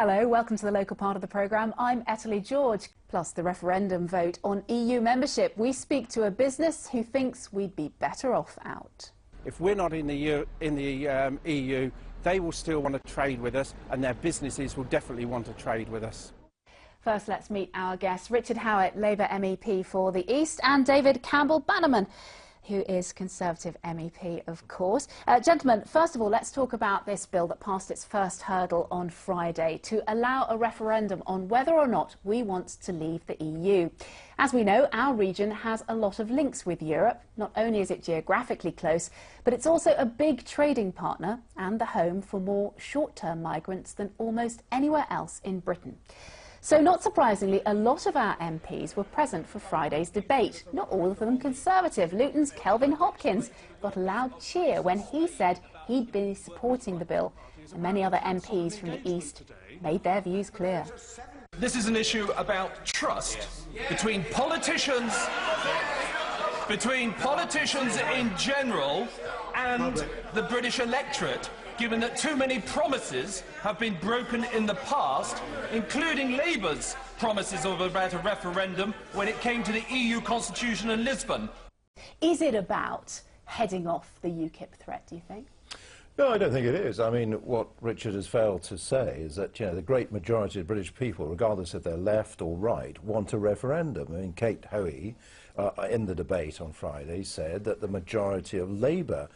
Hello, welcome to the local part of the programme. I'm Etalie George. Plus the referendum vote on EU membership. We speak to a business who thinks we'd be better off out. If we're not in the EU, they will still want to trade with us, and their businesses will definitely want to trade with us. First, let's meet our guests. Richard Howitt, Labour MEP for the East, and David Campbell Bannerman, who is Conservative MEP, of course. Gentlemen, first of all, let's talk about this bill that passed its first hurdle on Friday to allow a referendum on whether or not we want to leave the EU. As we know, our region has a lot of links with Europe. Not only is it geographically close, but it's also a big trading partner and the home for more short-term migrants than almost anywhere else in Britain. So, not surprisingly, a lot of our MPs were present for Friday's debate. Not all of them Conservative. Luton's Kelvin Hopkins got a loud cheer when he said he'd be supporting the bill. And many other MPs from the East made their views clear. This is an issue about trust between politicians in general and the British electorate, given that too many promises have been broken in the past, including Labour's promises about a referendum when it came to the EU Constitution in Lisbon. Is it about heading off the UKIP threat, do you think? No, I don't think it is. I mean, what Richard has failed to say is that, the great majority of British people, regardless if they're left or right, want a referendum. I mean, Kate Hoey, in the debate on Friday, said that the majority of Labour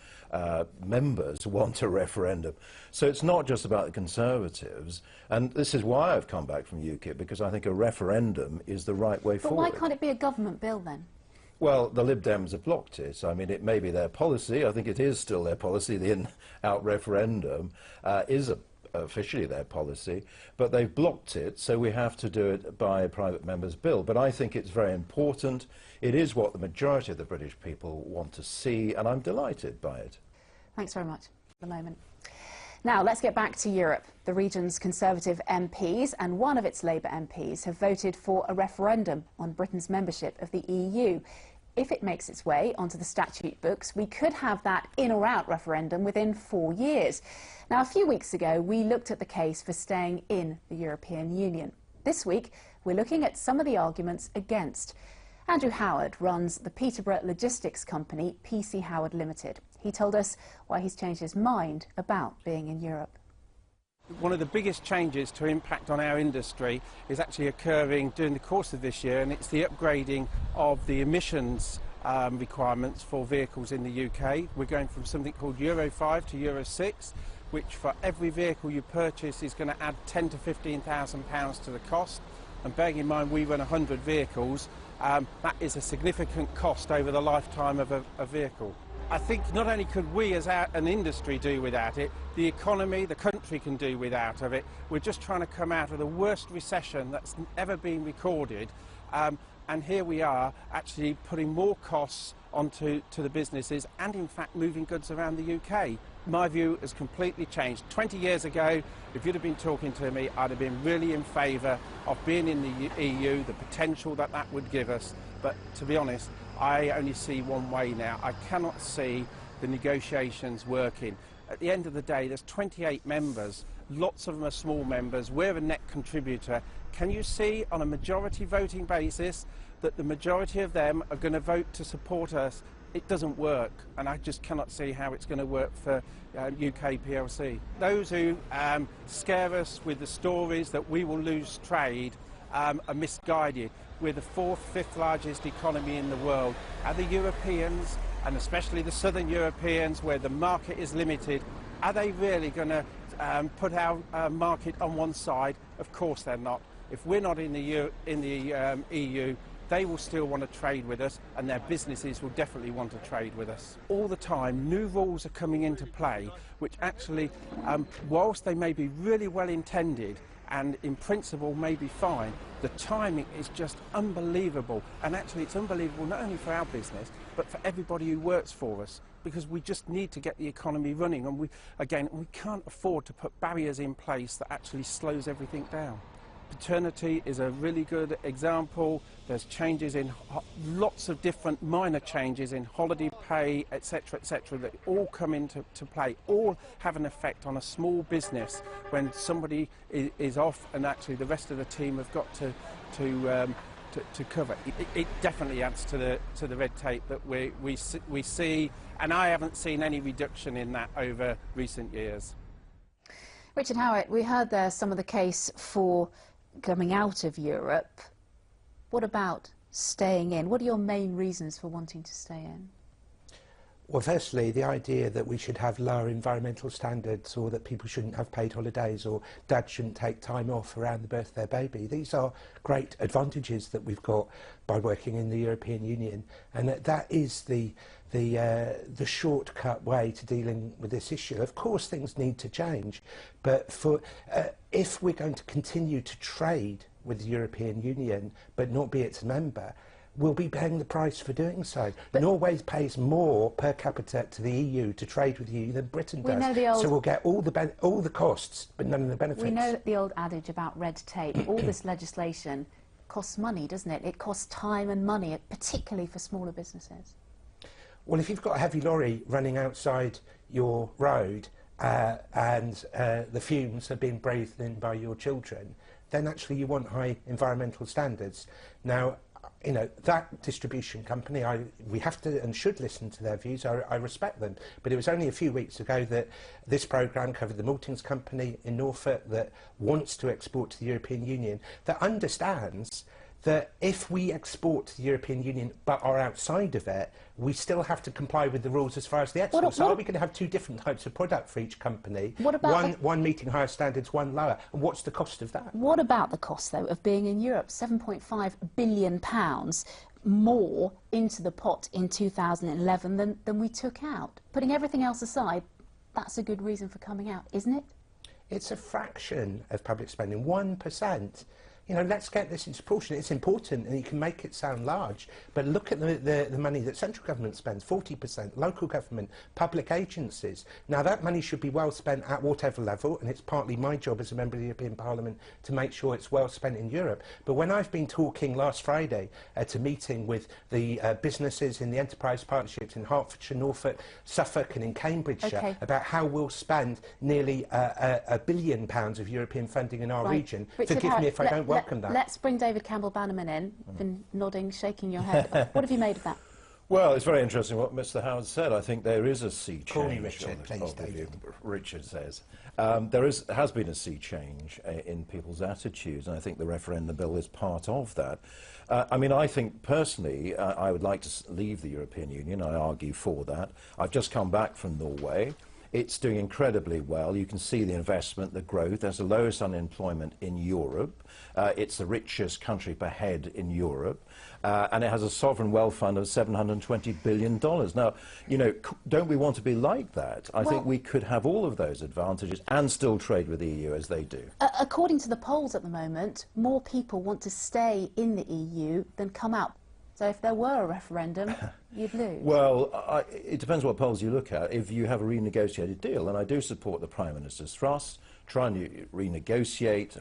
members want a referendum. So it's not just about the Conservatives, and this is why I've come back from UKIP, because I think a referendum is the right way forward. But why can't it be a government bill then? Well, the Lib Dems have blocked it. I mean, it may be their policy. I think it is still their policy. The in-out referendum is officially their policy, but they've blocked it, so we have to do it by a private member's bill. But I think it's very important. It is what the majority of the British people want to see, and I'm delighted by it. Thanks very much for the moment. Now, let's get back to Europe. The region's Conservative MPs and one of its Labour MPs have voted for a referendum on Britain's membership of the EU. If it makes its way onto the statute books, we could have that in or out referendum within 4 years. Now, a few weeks ago, we looked at the case for staying in the European Union. This week, we're looking at some of the arguments against. Andrew Howard runs the Peterborough logistics company PC Howard Limited. He told us why he's changed his mind about being in Europe. One of the biggest changes to impact on our industry is actually occurring during the course of this year, and it's the upgrading of the emissions requirements for vehicles in the UK. We're going from something called Euro 5 to Euro 6, which for every vehicle you purchase is going to add £10,000 to £15,000 to the cost. And bearing in mind we run 100 vehicles, that is a significant cost over the lifetime of a vehicle. I think not only could we as an industry do without it, the economy, the country can do without of it. We're just trying to come out of the worst recession that's ever been recorded, and here we are actually putting more costs onto the businesses and in fact moving goods around the UK. My view has completely changed. 20 years ago, if you'd have been talking to me, I'd have been really in favour of being in the EU, the potential that that would give us, but to be honest, I only see one way now. I cannot see the negotiations working. At the end of the day, there's 28 members. Lots of them are small members. We're a net contributor. Can you see on a majority voting basis that the majority of them are going to vote to support us? It doesn't work, and I just cannot see how it's going to work for UK PLC. Those who scare us with the stories that we will lose trade are misguided. We're the fourth, fifth largest economy in the world. Are the Europeans, and especially the southern Europeans where the market is limited, are they really going to put our market on one side? Of course they're not. If we're not in the EU, they will still want to trade with us, and their businesses will definitely want to trade with us. All the time, new rules are coming into play, which actually, whilst they may be really well intended, and in principle may be fine, the timing is just unbelievable. And actually it's unbelievable not only for our business, but for everybody who works for us, because we just need to get the economy running, and we can't afford to put barriers in place that actually slows everything down. paternity is a really good example. There's changes in lots of different minor changes in holiday pay, etc., that all come into play, all have an effect on a small business when somebody is off and actually the rest of the team have got to cover. It definitely adds to the red tape that we see, and I haven't seen any reduction in that over recent years. Richard Howitt, we heard there some of the case for coming out of Europe. What about staying in? What are your main reasons for wanting to stay in? Well, firstly, the idea that we should have lower environmental standards, or that people shouldn't have paid holidays, or dad shouldn't take time off around the birth of their baby. These are great advantages that we've got by working in the European Union, and that is the shortcut way to dealing with this issue. Of course, things need to change, but if we're going to continue to trade with the European Union but not be its member, we'll be paying the price for doing so. But Norway pays more per capita to the EU to trade with you than Britain does. So we'll get all the costs, but none of the benefits. We know that the old adage about red tape, all this legislation costs money, doesn't it? It costs time and money, particularly for smaller businesses. Well, if you've got a heavy lorry running outside your road and the fumes have been breathed in by your children, then actually you want high environmental standards. Now, you know, that distribution company, we have to and should listen to their views. I respect them. But it was only a few weeks ago that this programme covered the Maltings company in Norfolk that wants to export to the European Union, that understands that if we export to the European Union but are outside of it, we still have to comply with the rules as far as the export. So are we going to have two different types of product for each company? What about one meeting higher standards, one lower? And what's the cost of that? What about the cost, though, of being in Europe? £7.5 billion more into the pot in 2011 than we took out. Putting everything else aside, that's a good reason for coming out, isn't it? It's a fraction of public spending, 1%. You know, let's get this into proportion. It's important, and you can make it sound large, but look at the money that central government spends, 40%, local government, public agencies. Now, that money should be well spent at whatever level, and it's partly my job as a member of the European Parliament to make sure it's well spent in Europe. But when I've been talking last Friday at a meeting with the businesses in the enterprise partnerships in Hertfordshire, Norfolk, Suffolk and in Cambridgeshire about how we'll spend nearly £1 billion of European funding in our region, Richard forgive me if I don't welcome that. Let's bring David Campbell Bannerman in. You've been nodding, shaking your head. What have you made of that? Well, it's very interesting what Mr. Howard said. I think there is a sea change. Call me Richard, please, David. Richard says. Has been a sea change in people's attitudes, and I think the referendum bill is part of that. I mean, I think personally, I would like to leave the European Union. I argue for that. I've just come back from Norway. It's doing incredibly well. You can see the investment, the growth. There's the lowest unemployment in Europe. It's the richest country per head in Europe. And it has a sovereign wealth fund of $720 billion. Now, you know, don't we want to be like that? I think we could have all of those advantages and still trade with the EU as they do. According to the polls at the moment, more people want to stay in the EU than come out. So if there were a referendum, you'd lose. Well, it depends what polls you look at. If you have a renegotiated deal, and I do support the Prime Minister's thrust, try and renegotiate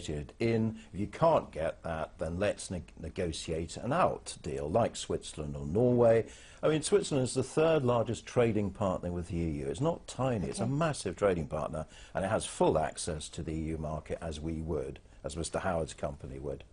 it in. If you can't get that, then let's negotiate an out deal, like Switzerland or Norway. I mean, Switzerland is the third largest trading partner with the EU. It's not tiny, it's a massive trading partner, and it has full access to the EU market as we would, as Mr. Howard's company would.